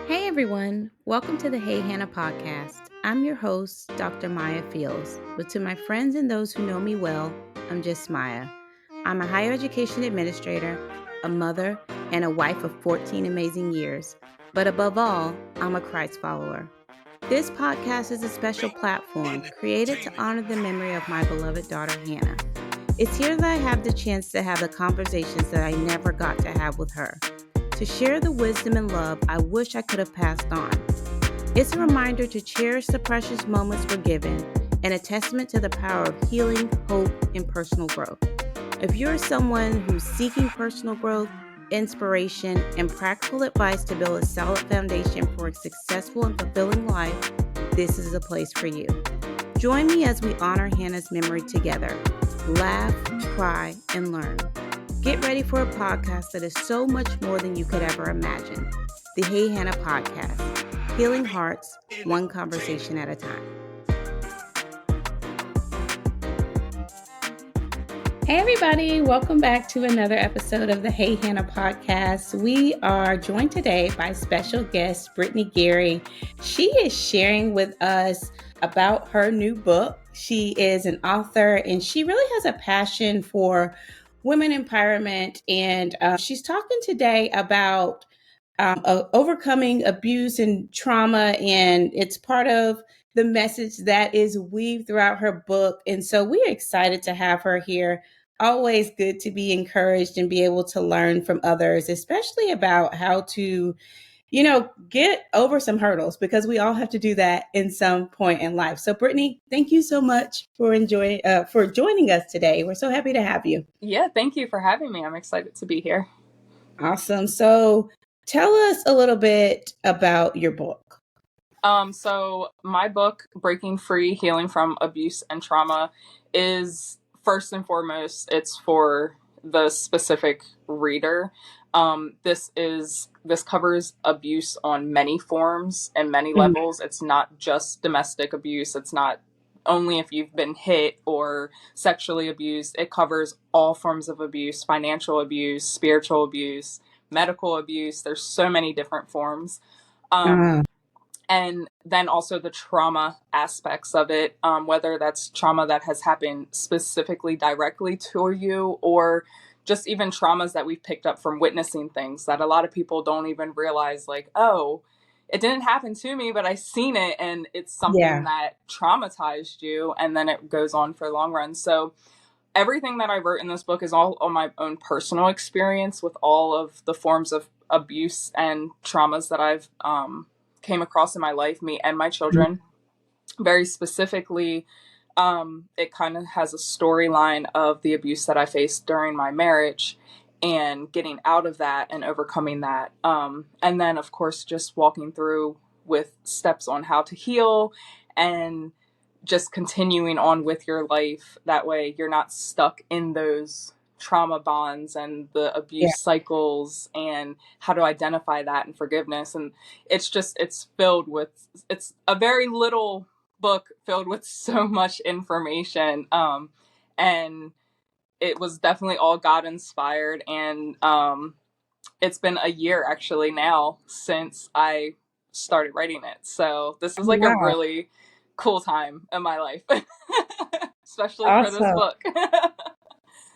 Hey everyone, welcome to the Hey Hannah podcast. I'm your host, Dr. Maya Fields, but to my friends and those who know me well, I'm just Maya. I'm a higher education administrator, a mother, and a wife of 14 amazing years. But above all, I'm a Christ follower. This podcast is a special platform created to honor the memory of my beloved daughter, Hannah. It's here that I have the chance to have the conversations that I never got to have with her, to share the wisdom and love I wish I could have passed on. It's a reminder to cherish the precious moments we're given and a testament to the power of healing, hope, and personal growth. If you're someone who's seeking personal growth, inspiration, and practical advice to build a solid foundation for a successful and fulfilling life, this is a place for you. Join me as we honor Hannah's memory together. Laugh, cry, and learn. Get ready for a podcast that is so much more than you could ever imagine. The Hey Hannah podcast, healing hearts, one conversation at a time. Hey everybody, welcome back to another episode of the Hey Hannah podcast. We are joined today by special guest Brittney Geary. She is sharing with us about her new book. She is an author and she really has a passion for women empowerment, and she's talking today about overcoming abuse and trauma, and it's part of the message that is weaved throughout her book. And so we're excited to have her here. Always good to be encouraged and be able to learn from others, especially about how to get over some hurdles, because we all have to do that in some point in life. So Brittney, thank you so much for joining us today. We're so happy to have you. Yeah, thank you for having me. I'm excited to be here. Awesome. So tell us a little bit about your book. So my book, Breaking Free, Healing from Abuse and Trauma, is first and foremost, it's for the specific reader. This covers abuse on many forms and many levels. It's not just domestic abuse. It's not only if you've been hit or sexually abused. It covers all forms of abuse: financial abuse, spiritual abuse, medical abuse. There's so many different forms. And then also the trauma aspects of it, whether that's trauma that has happened specifically directly to you, or just even traumas that we've picked up from witnessing things that a lot of people don't even realize, like, oh, it didn't happen to me, but I seen it and it's something that traumatized you, and then it goes on for long run. So everything that I wrote in this book is all on my own personal experience with all of the forms of abuse and traumas that I've came across in my life, me and my children. Very specifically, it kind of has a storyline of the abuse that I faced during my marriage and getting out of that and overcoming that. And then, of course, just walking through with steps on how to heal and just continuing on with your life. That way you're not stuck in those trauma bonds and the abuse cycles, and how to identify that and forgiveness. And it's a very little book filled with so much information. And it was definitely all God inspired. And it's been a year actually now since I started writing it. So this is like a really cool time in my life, especially for this book.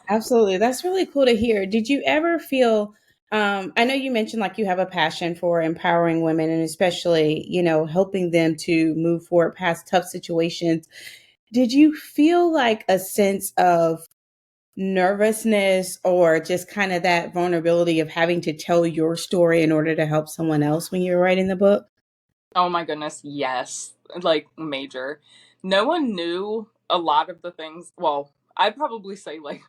Absolutely. That's really cool to hear. Did you ever feel, I know you mentioned like you have a passion for empowering women and especially, helping them to move forward past tough situations. Did you feel like a sense of nervousness or just kind of that vulnerability of having to tell your story in order to help someone else when you were writing the book? Oh my goodness, yes. Like major. No one knew a lot of the things. Well, I'd probably say like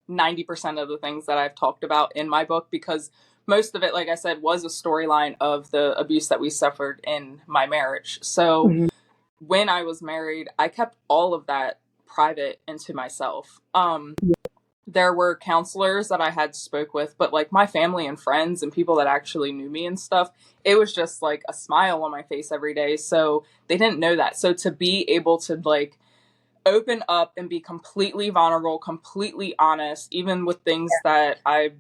90% of the things that I've talked about in my book, because most of it, like I said, was a storyline of the abuse that we suffered in my marriage. So when I was married, I kept all of that private and to myself. There were counselors that I had spoke with, but like my family and friends and people that actually knew me and stuff, it was just like a smile on my face every day. So they didn't know that. So to be able to like open up and be completely vulnerable, completely honest, even with things that I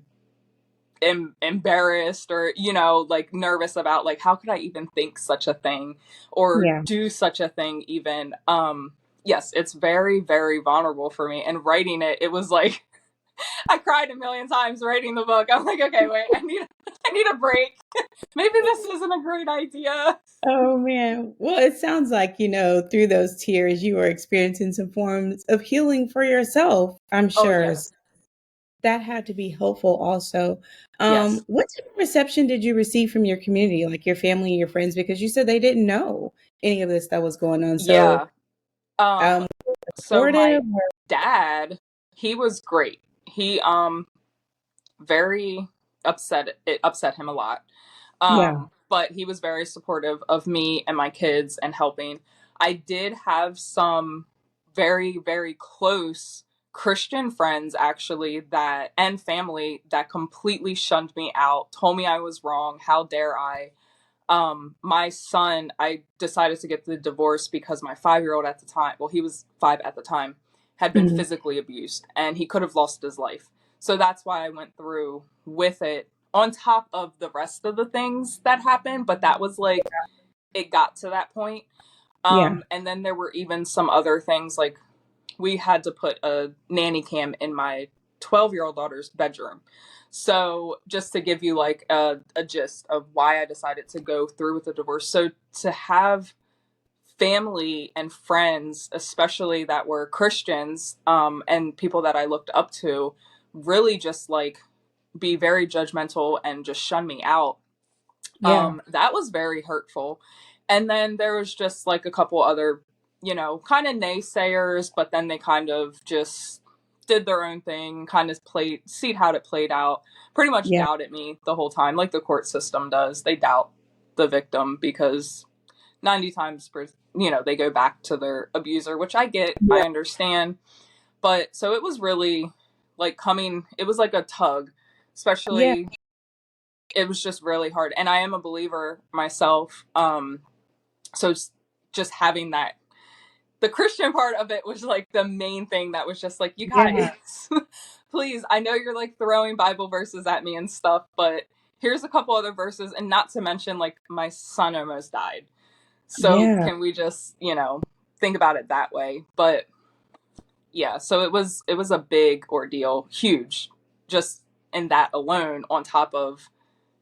embarrassed or, like nervous about like, how could I even think such a thing or Yeah. do such a thing even. Yes, it's very, very vulnerable for me. And writing it, it was like, I cried a million times writing the book. I'm like, okay, wait, I need a break. Maybe this isn't a great idea. Oh man. Well, it sounds like, through those tears, you were experiencing some forms of healing for yourself, I'm Oh, sure. yes. That had to be helpful also. Yes. What type of reception did you receive from your community, like your family, your friends? Because you said they didn't know any of this that was going on. So, Yeah. Um, um, so supportive my or dad, he was great. He very upset. It upset him a lot. yeah, But he was very supportive of me and my kids and helping. I did have some very, very close Christian friends actually that and family that completely shunned me out, told me I was wrong. How dare I? My son, I decided to get the divorce because my 5-year-old at the time, well, he was 5 at the time, had been mhm, physically abused and he could have lost his life. So that's why I went through with it on top of the rest of the things that happened. But that was like, it got to that point. yeah, And then there were even some other things like we had to put a nanny cam in my 12-year-old daughter's bedroom. So, just to give you like a gist of why I decided to go through with the divorce. So, to have family and friends, especially that were Christians and people that I looked up to, really just like be very judgmental and just shun me out, yeah, that was very hurtful. And then there was just like a couple other, kind of naysayers, but then they kind of just did their own thing, kind of see how it played out, pretty much yeah, doubted me the whole time, like the court system does. They doubt the victim because 90 times per, they go back to their abuser, which I get, I yeah, understand. But so it was really like it was like a tug, yeah, especially it was just really hard. And I am a believer myself. So just having that, the Christian part of it was like the main thing that was just like, you yeah, guys, please, I know you're like throwing Bible verses at me and stuff, but here's a couple other verses. And not to mention, like, my son almost died. So yeah, can we just, think about it that way? But yeah, so it was a big ordeal, huge, just in that alone, on top of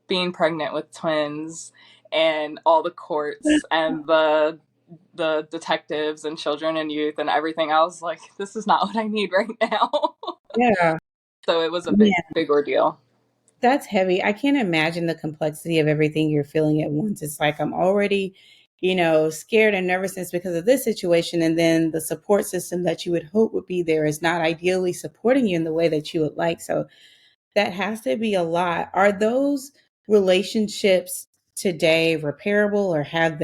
being pregnant with twins and all the courts and the detectives and children and youth and everything else. Like, this is not what I need right now. yeah. So it was a big, Yeah, big ordeal. that's heavy. I can't imagine the complexity of everything you're feeling at once. It's like I'm already, scared and nervousness because of this situation. And then the support system that you would hope would be there is not ideally supporting you in the way that you would like. So that has to be a lot. Are those relationships today repairable, or have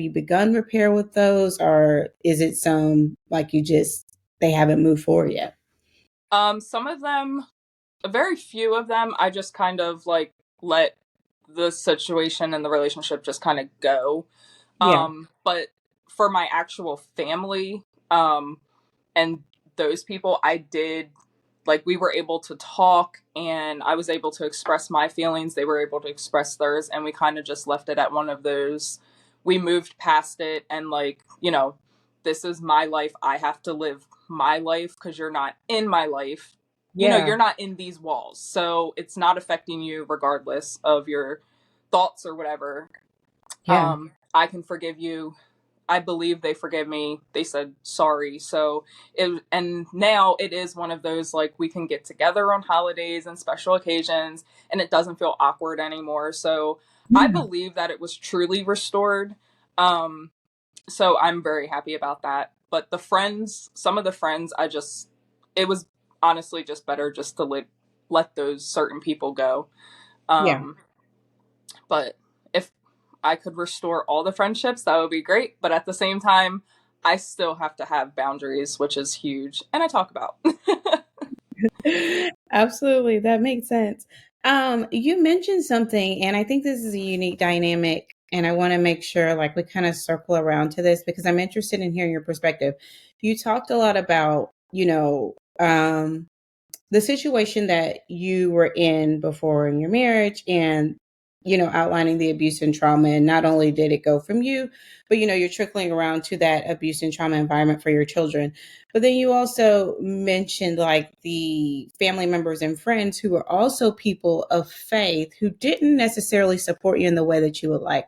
you begun repair with those, or is it some like they haven't moved forward yet? Some of them, very few of them, I just kind of like let the situation and the relationship just kind of go. Yeah. But for my actual family, and those people, I did, like, we were able to talk and I was able to express my feelings, they were able to express theirs, and we kind of just left it at one of those, we moved past it. And like, this is my life, I have to live my life because you're not in my life, Yeah. you're not in these walls, so it's not affecting you regardless of your thoughts or whatever. Yeah. I can forgive you. I believe they forgive me. They said sorry. So and now it is one of those, like, we can get together on holidays and special occasions and it doesn't feel awkward anymore. So I Yeah. believe that it was truly restored. Um, so I'm very happy about that. But some of the friends, it was honestly just better just to let those certain people go. Yeah. Um, but if I could restore all the friendships, that would be great. But at the same time, I still have to have boundaries, which is huge. And I talk about. Absolutely, that makes sense. You mentioned something, and I think this is a unique dynamic, and I want to make sure like we kind of circle around to this because I'm interested in hearing your perspective. You talked a lot about, the situation that you were in before in your marriage, and outlining the abuse and trauma, and not only did it go from you, but you're trickling around to that abuse and trauma environment for your children. But then you also mentioned like the family members and friends who were also people of faith who didn't necessarily support you in the way that you would like.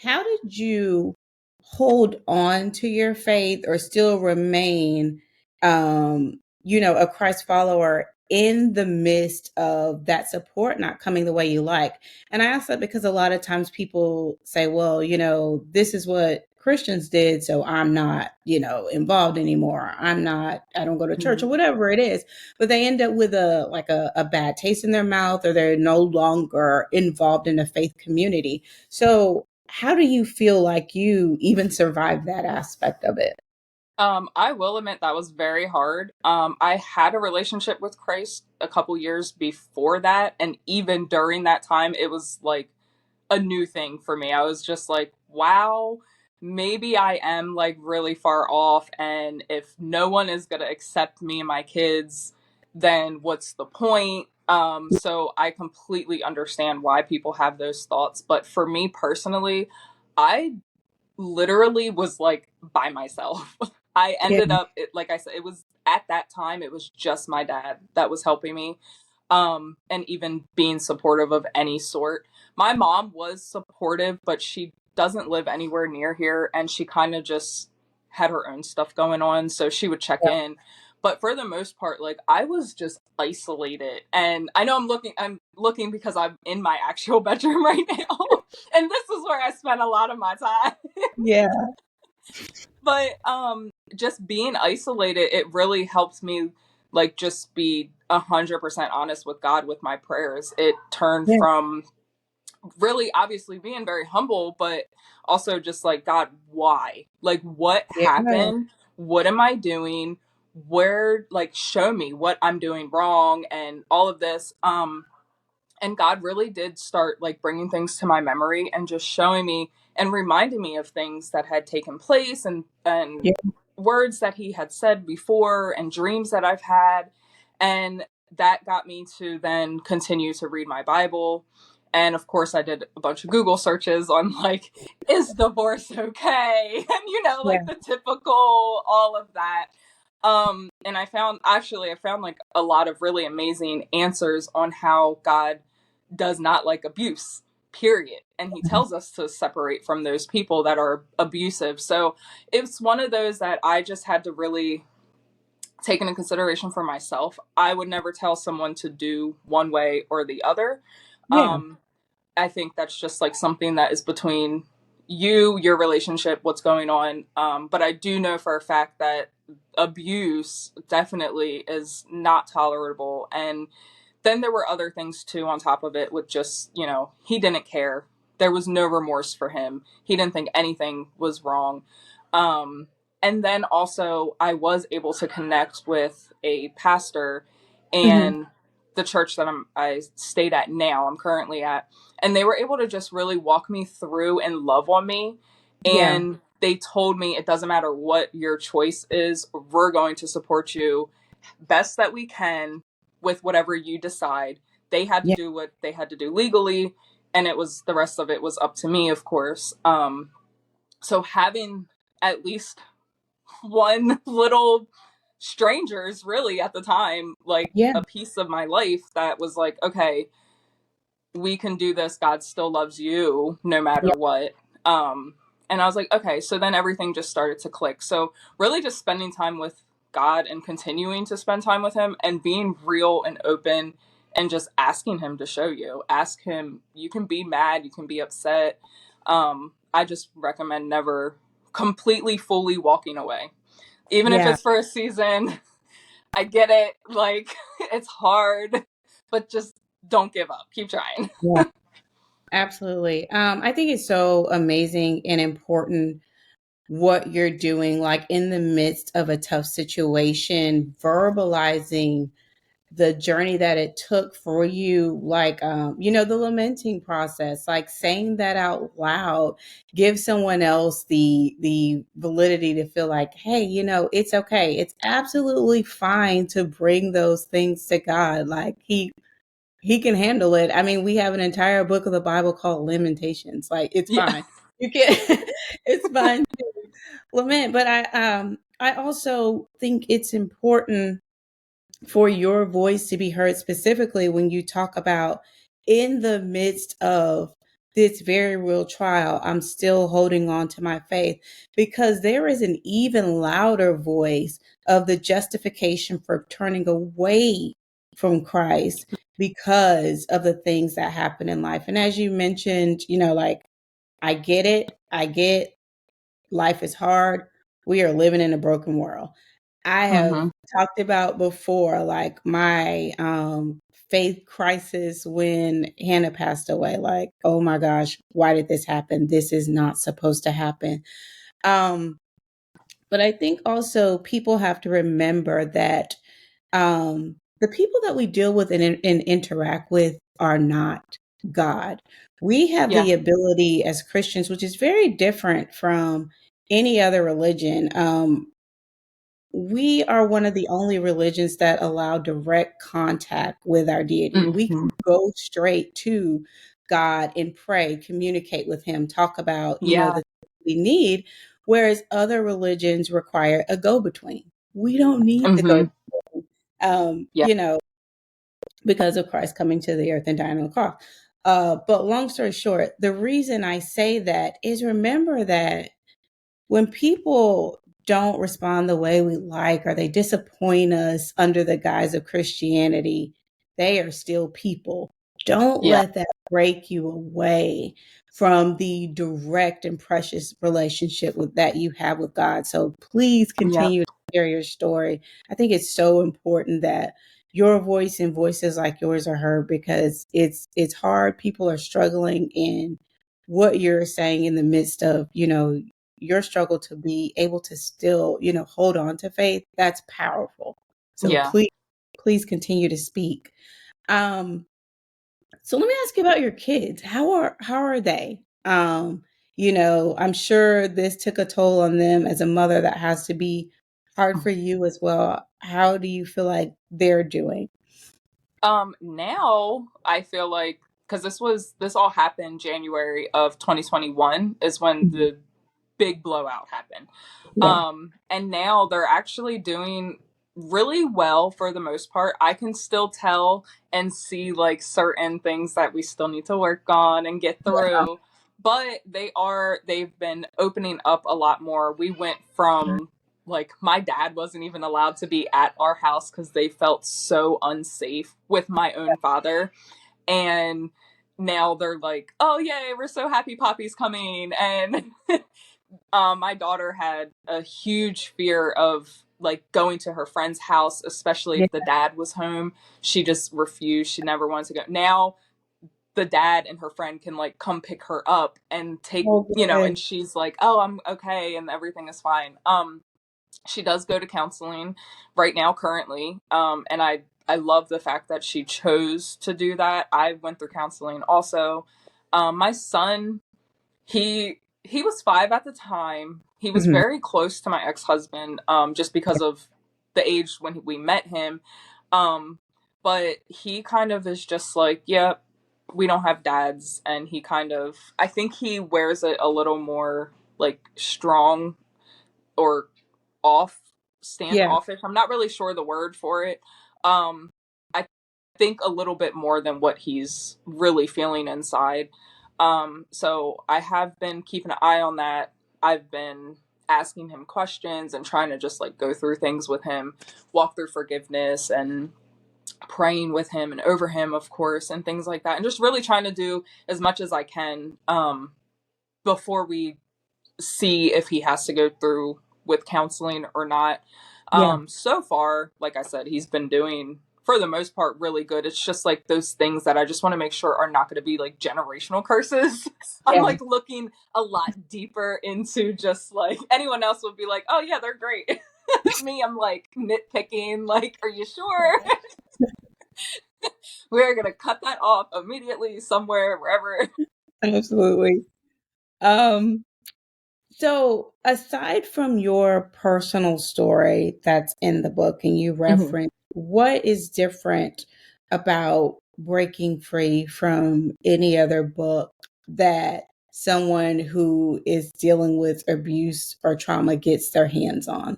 How did you hold on to your faith or still remain a Christ follower in the midst of that support not coming the way you like? And I ask that because a lot of times people say, well, this is what Christians did, so I'm not, involved anymore. I don't go to church or Mhm. whatever it is. But they end up with a bad taste in their mouth, or they're no longer involved in a faith community. So how do you feel like you even survived that aspect of it? I will admit that was very hard. I had a relationship with Christ a couple years before that, and even during that time, it was like a new thing for me. I was just like, wow, maybe I am like really far off, and if no one is gonna accept me and my kids, then what's the point? So I completely understand why people have those thoughts, but for me personally, I literally was like by myself. I Yeah, ended up like I said, it was at that time it was just my dad that was helping me, and even being supportive of any sort. My mom was supportive, but she doesn't live anywhere near here, and she kind of just had her own stuff going on, so she would check in. But for the most part, like I was just isolated. And I know I'm looking because I'm in my actual bedroom right now. And this is where I spend a lot of my time. yeah, But just being isolated, it really helped me like just be 100% honest with God with my prayers. It turned yeah, from really obviously being very humble, but also just like, God, why? Like, what yeah, happened? What am I doing? Where, like, show me what I'm doing wrong and all of this. And God really did start like bringing things to my memory and just showing me and reminding me of things that had taken place, and yeah, words that he had said before and dreams that I've had. And that got me to then continue to read my Bible. And of course, I did a bunch of Google searches on like, is divorce okay? And yeah, like the typical, all of that. And I found like a lot of really amazing answers on how God does not like abuse, period. And he tells us to separate from those people that are abusive. So it's one of those that I just had to really take into consideration for myself. I would never tell someone to do one way or the other. yeah, Um, I think that's just like something that is between you, your relationship, what's going on. But I do know for a fact that abuse definitely is not tolerable. And then there were other things too on top of it with just, he didn't care. There was no remorse for him. He didn't think anything was wrong. Um, and then also, I was able to connect with a pastor hmm, and the church that I stayed at now, I'm currently at, and they were able to just really walk me through and love on me. yeah, And they told me it doesn't matter what your choice is, we're going to support you best that we can with whatever you decide. They had to yeah, do what they had to do legally, and it was the rest of it was up to me, of course. So having at least one little strangers really at the time, like yeah, a piece of my life that was like, okay, we can do this. God still loves you no yeah, matter what. Um, and I was like, okay, so then everything just started to click. So really just spending time with God and continuing to spend time with him and being real and open and just asking him to show you. Ask him, you can be mad, you can be upset. I just recommend never completely fully walking away. Even if yeah, it's for a season, I get it. Like, it's hard, but just don't give up. Keep trying. yeah. Absolutely. I think it's so amazing and important what you're doing, like in the midst of a tough situation, verbalizing the journey that it took for you, like, the lamenting process, like saying that out loud, give someone else the validity to feel like, hey, it's okay. It's absolutely fine to bring those things to God. Like he can handle it. I mean, we have an entire book of the Bible called Lamentations. Like, it's Yeah. fine. You can it's fine to lament. But I also think it's important for your voice to be heard, specifically when you talk about, in the midst of this very real trial, I'm still holding on to my faith, because there is an even louder voice of the justification for turning away from Christ because of the things that happen in life. And as you mentioned, like, I get it. I get life is hard. We are living in a broken world. I have Hmm. talked about before, like, my faith crisis when Hannah passed away. Like, oh my gosh, why did this happen? This is not supposed to happen. Um, but I think also people have to remember that the people that we deal with and interact with are not God. We have Yeah. the ability as Christians, which is very different from any other religion. We are one of the only religions that allow direct contact with our deity. We Hmm. can go straight to God and pray, communicate with Him, talk about, Yeah. the things we need, whereas other religions require a go between. We don't need the go Hmm. between, Yeah. because of Christ coming to the earth and dying on the cross. But long story short, the reason I say that is, remember that when people don't respond the way we like, or they disappoint us under the guise of Christianity, they are still people. Don't Yeah. let that break you away from the direct and precious relationship that you have with God. So please Yeah. continue to share your story. I think it's so important that your voice and voices like yours are heard, because it's hard. People are struggling in what you're saying in the midst of, your struggle to be able to still, hold on to faith. That's powerful. So Yeah. please continue to speak. Um, so let me ask you about your kids. How are they? I'm sure this took a toll on them. As a mother, that has to be hard for you as well. How do you feel like they're doing? Now I feel like, because this all happened January of 2021 is when Mhm. the big blowout happened. Yeah. And now they're actually doing really well for the most part. I can still tell and see like certain things that we still need to work on and get Yeah. through. But they've been opening up a lot more. We went from, like, my dad wasn't even allowed to be at our house because they felt so unsafe with my own father. And now they're like, oh yay, we're so happy Poppy's coming. And my daughter had a huge fear of like going to her friend's house, especially Yeah. if the dad was home. She just refused. She never wanted to go. Now the dad and her friend can like come pick her up and take, Oh, and good. she's like, oh, I'm okay and everything is fine. She does go to counseling right now currently. And I love the fact that she chose to do that. I went through counseling also. My son, he was 5 at the time. He was Mhm. very close to my ex-husband, just because of the age when we met him. Um, but he kind of is just like, yeah, we don't have dads, and he kind of, I think he wears it a little more like strong or off, Yeah. standoffish. I'm not really sure the word for it. I think a little bit more than what he's really feeling inside. So I have been keeping an eye on that. I've been asking him questions and trying to just like go through things with him, walk through forgiveness and praying with him and over him, of course, and things like that. And just really trying to do as much as I can, before we see if he has to go through with counseling or not. Yeah. So far, like I said, he's been doing, for the most part, really good. It's just like those things that I just want to make sure are not going to be like generational curses. I'm Yeah. like looking a lot deeper into, just like anyone else would be like, oh yeah, they're great. Me, I'm like nitpicking, like, are you sure? We're going to cut that off immediately somewhere, wherever. Absolutely. Um, so aside from your personal story that's in the book and you Mhm. reference, what is different about breaking free from any other book that someone who is dealing with abuse or trauma gets their hands on?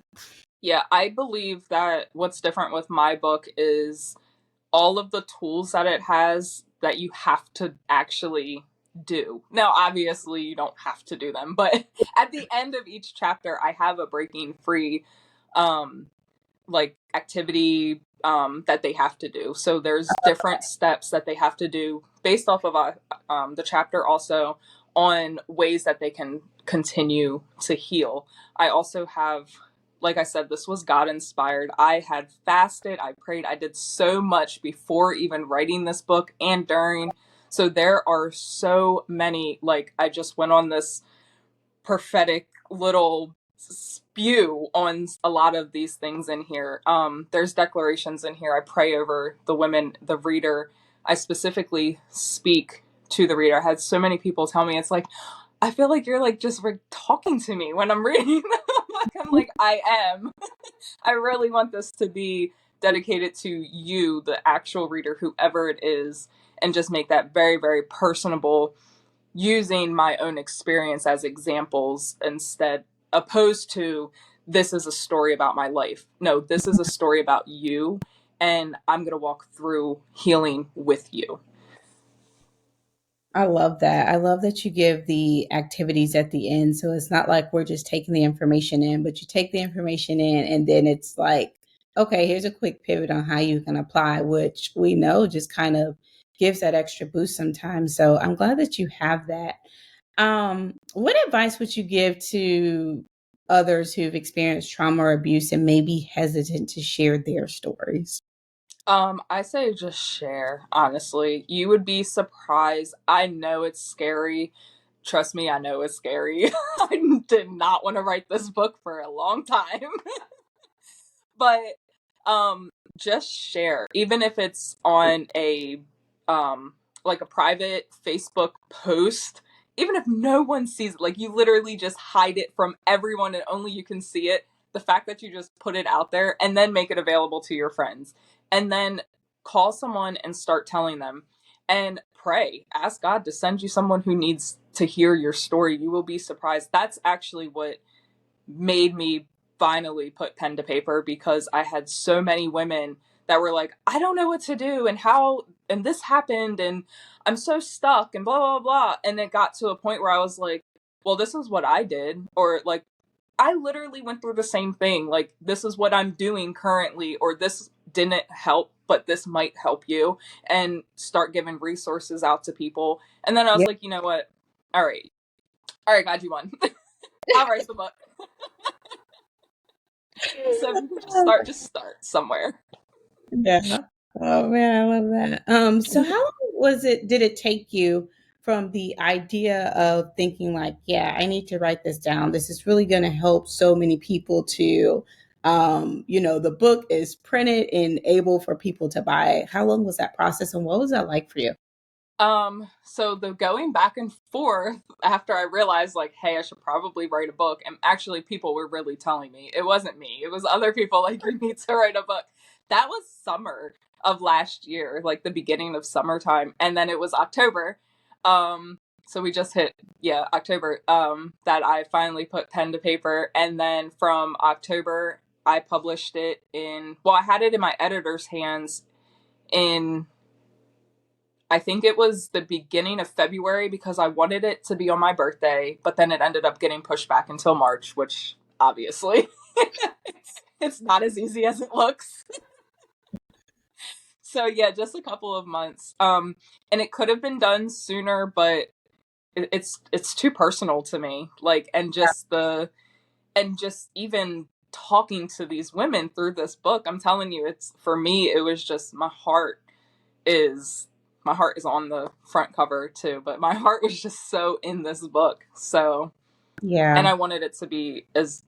Yeah, I believe that what's different with my book is all of the tools that it has that you have to actually do. Now, obviously, you don't have to do them, but at the end of each chapter, I have a breaking free um, like activity that they have to do. So there's different steps that they have to do based off of the chapter also on ways that they can continue to heal. I also have, like I said, this was God inspired. I had fasted, I prayed, I did so much before even writing this book and during. So there are so many, like, I just went on this prophetic little spew on a lot of these things in here. There's declarations in here. I pray over the women, the reader. I specifically speak to the reader. I had so many people tell me, it's like, I feel like you're like just like talking to me when I'm reading the book. I'm like, I am. I really want this to be dedicated to you, the actual reader, whoever it is, and just make that very, very personable using my own experience as examples instead, opposed to this is a story about my life. No, this is a story about you, and I'm going to walk through healing with you. I love that. I love that you give the activities at the end. So it's not like we're just taking the information in, but you take the information in and then it's like, okay, here's a quick pivot on how you can apply, which we know just kind of gives that extra boost sometimes. So I'm glad that you have that. What advice would you give to others who've experienced trauma or abuse and may be hesitant to share their stories? I say just share, honestly. You would be surprised. I know it's scary. Trust me, I know it's scary. I did not want to write this book for a long time. But um just share, even if it's on a um like a private Facebook post, even if no one sees it, like you literally just hide it from everyone and only you can see it. The fact that you just put it out there and then make it available to your friends, and then call someone and start telling them, and pray, ask God to send you someone who needs to hear your story. You will be surprised. That's actually what made me finally put pen to paper, because I had so many women that were like, I don't know what to do, and how, and this happened, and I'm so stuck, and blah, blah, blah. And it got to a point where I was like, well, this is what I did. Or like, I literally went through the same thing. Like, this is what I'm doing currently, or this didn't help, but this might help you. And start giving resources out to people. And then I was Yeah. like, you know what? All right. All right, God, you won. I'll write the book. So if you can just start somewhere. Yeah. Oh man, I love that. So how long did it take you from the idea of thinking like, yeah, I need to write this down. This is really going to help so many people to, the book is printed and able for people to buy it. How long was that process and what was that like for you? So the going back and forth after I realized, like, hey, I should probably write a book, and actually people were really telling me, it wasn't me, it was other people, like, you need to write a book. That was summer of last year, like the beginning of summertime, and then it was October. So we just hit, yeah, October, that I finally put pen to paper, and then from October I published it in, well, I had it in my editor's hands in, I think it was the beginning of February, because I wanted it to be on my birthday, but then it ended up getting pushed back until March, which obviously it's not as easy as it looks. So yeah, just a couple of months. And it could have been done sooner, but it's too personal to me. Like, and just even talking to these women through this book, I'm telling you, it's, for me, it was just, is my heart is on the front cover too, but my heart was just so in this book. So, and Yeah. I wanted it to be as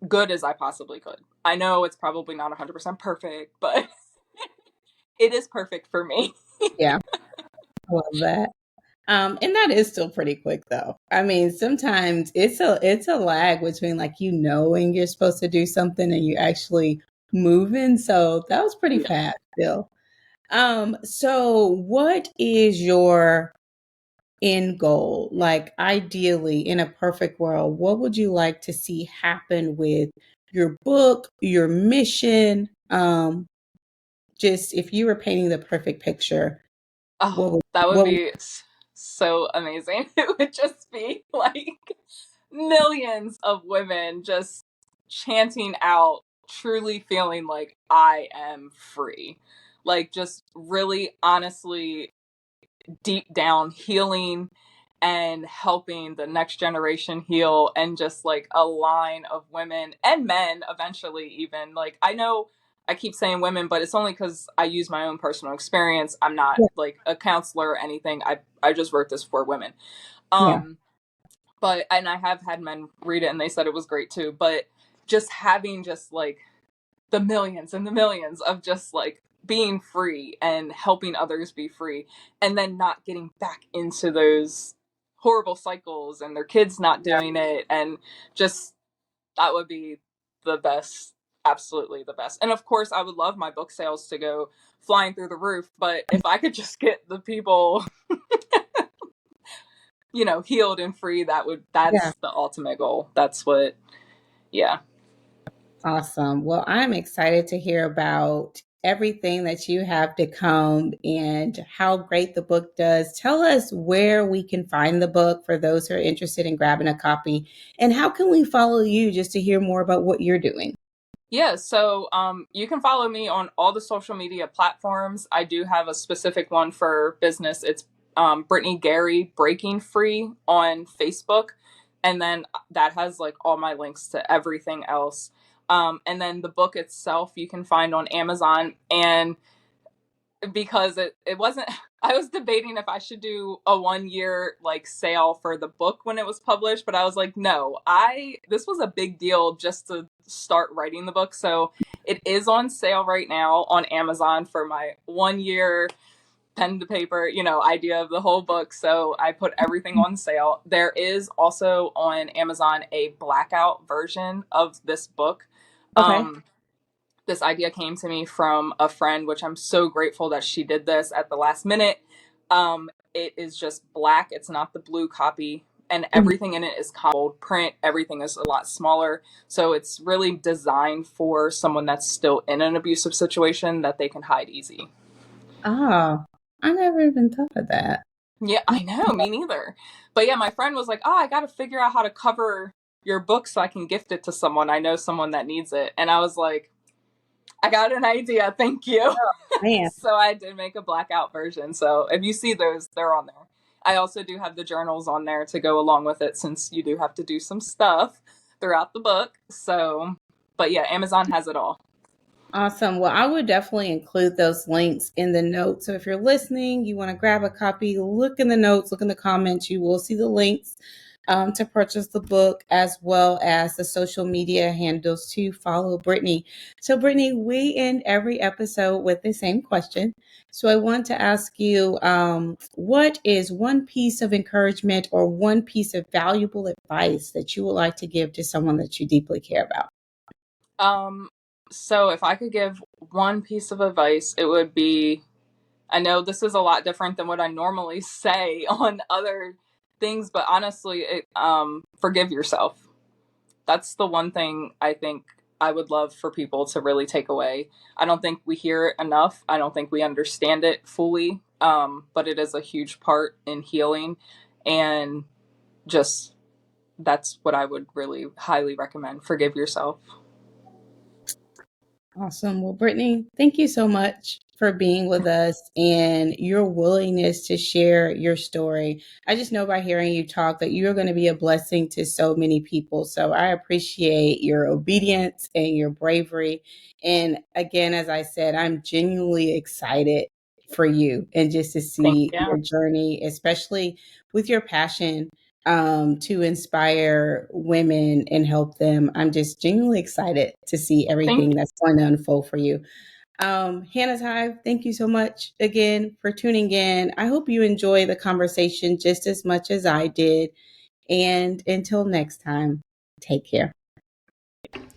good as I possibly could. I know it's probably not 100% perfect, but It is perfect for me. Yeah, I love that. And that is still pretty quick though. I mean, sometimes it's a lag between like knowing you're supposed to do something and you actually moving. So that was pretty Yeah. fast still. So what is your end goal? Like ideally in a perfect world, what would you like to see happen with your book, your mission? Just if you were painting the perfect picture, Oh, that would what would be so amazing. It would just be like millions of women just chanting out, truly feeling like I am free. Like just really honestly deep down healing and helping the next generation heal, and just like a line of women and men eventually, even like I know I keep saying women, but it's only because I use my own personal experience. I'm not yeah, like a counselor or anything. I just wrote this for women. yeah. um but and I have had men read it and they said it was great too, but just having just like the millions and the millions of just like being free and helping others be free, and then not getting back into those horrible cycles and their kids not doing it, and just that would be the best, absolutely the best. And of course I would love my book sales to go flying through the roof, but if I could just get the people healed and free, Yeah. that's the ultimate goal. That's what. Yeah. Awesome. Well, I'm excited to hear about everything that you have to come and how great the book does. Tell us where we can find the book for those who are interested in grabbing a copy, and how can we follow you just to hear more about what you're doing? Yeah, so you can follow me on all the social media platforms. I do have a specific one for business. It's Brittney Geary Breaking Free on Facebook, and then that has like all my links to everything else. And then the book itself you can find on Amazon, and because it wasn't, I was debating if I should do a 1 year like sale for the book when it was published, but I was like, no, I this was a big deal just to start writing the book. So it is on sale right now on Amazon for my 1 year pen to paper, idea of the whole book. So I put everything on sale. There is also on Amazon a blackout version of this book. Okay. Um, this idea came to me from a friend, which I'm so grateful that she did this at the last minute. It is just black. It's not the blue copy. And Mhm. everything in it is bold print. Everything is a lot smaller. So it's really designed for someone that's still in an abusive situation that they can hide easy. Oh, I never even thought of that. Yeah, I know. Me neither. But yeah, my friend was like, oh, I got to figure out how to cover your book so I can gift it to someone. I know someone that needs it. And I was like, I got an idea. Thank you. Man, So I did make a blackout version. So if you see those, they're on there. I also do have the journals on there to go along with it, since you do have to do some stuff throughout the book. So, but yeah, Amazon has it all. awesome. Well, I would definitely include those links in the notes. So if you're listening, you want to grab a copy, look in the notes, look in the comments. You will see the links to purchase the book, as well as the social media handles to follow Brittney. So, Brittney, we end every episode with the same question. So, I want to ask you, what is one piece of encouragement or one piece of valuable advice that you would like to give to someone that you deeply care about? Um, so if I could give one piece of advice, it would be, I know this is a lot different than what I normally say on other things, but honestly, forgive yourself. That's the one thing I think I would love for people to really take away. I don't think we hear it enough. I don't think we understand it fully. But it is a huge part in healing, and just that's what I would really highly recommend. Forgive yourself. Awesome. Well, Brittney, thank you so much for being with us and your willingness to share your story. I just know by hearing you talk that you're going to be a blessing to so many people. So I appreciate your obedience and your bravery. And again, as I said, I'm genuinely excited for you and just to Thank see you. your journey, especially with your passion to inspire women and help them. I'm just genuinely excited to see Thank everything that's going to unfold for you. Hannah's Hive, thank you so much again for tuning in. I hope you enjoy the conversation just as much as I did. And until next time, take care. Then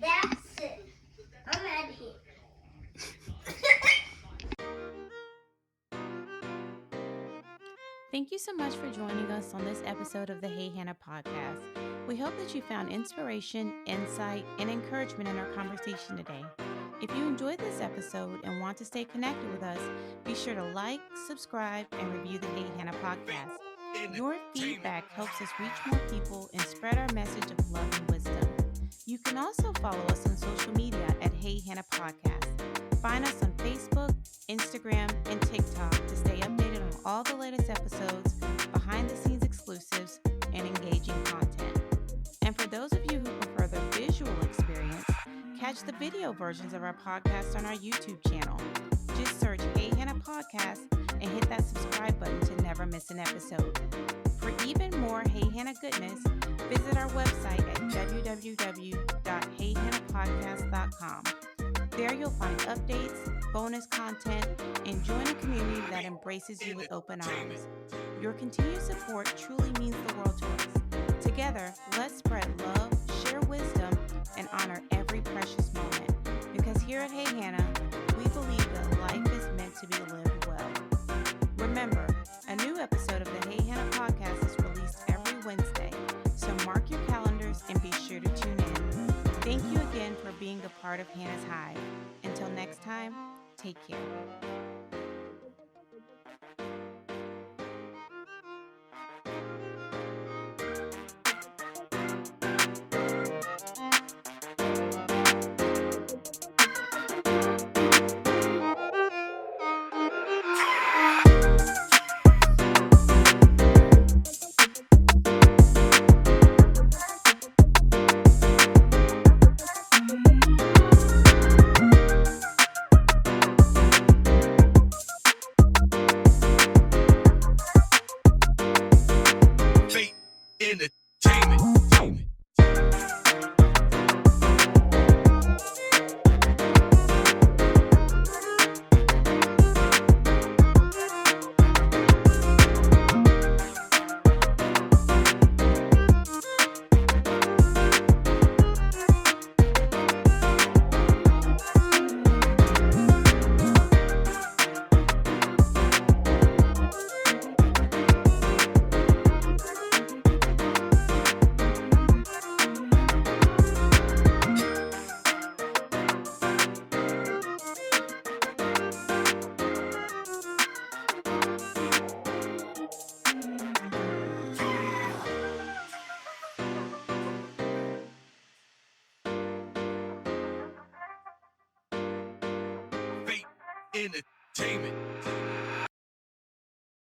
that's it. I'm out of here. Thank you so much for joining us on this episode of the Hey Hannah podcast. We hope that you found inspiration, insight, and encouragement in our conversation today. If you enjoyed this episode and want to stay connected with us, be sure to like, subscribe, and review the Hey Hannah podcast. Your feedback helps us reach more people and spread our message of love and wisdom. You can also follow us on social media at Hey Hannah Podcast. Find us on Facebook, Instagram, and TikTok to stay updated on all the latest episodes, behind the scenes exclusives, and engaging content. And for those of you who prefer the visual experience, catch the video versions of our podcast on our YouTube channel. Just search Hey Hannah Podcast and hit that subscribe button to never miss an episode. For even more Hey Hannah goodness, visit our website at www.heyhannahpodcast.com. There you'll find updates, bonus content, and join a community that embraces you with open arms. Your continued support truly means the world to us. Together, let's spread love, share wisdom, and honor every precious moment. Because here at Hey Hannah, we believe that life is meant to be lived well. Remember, a new episode of the Hey Hannah podcast is released every Wednesday, so mark your calendars and be sure to tune in. Thank you again for being a part of Hannah's Hive. Until next time, take care. Entertainment.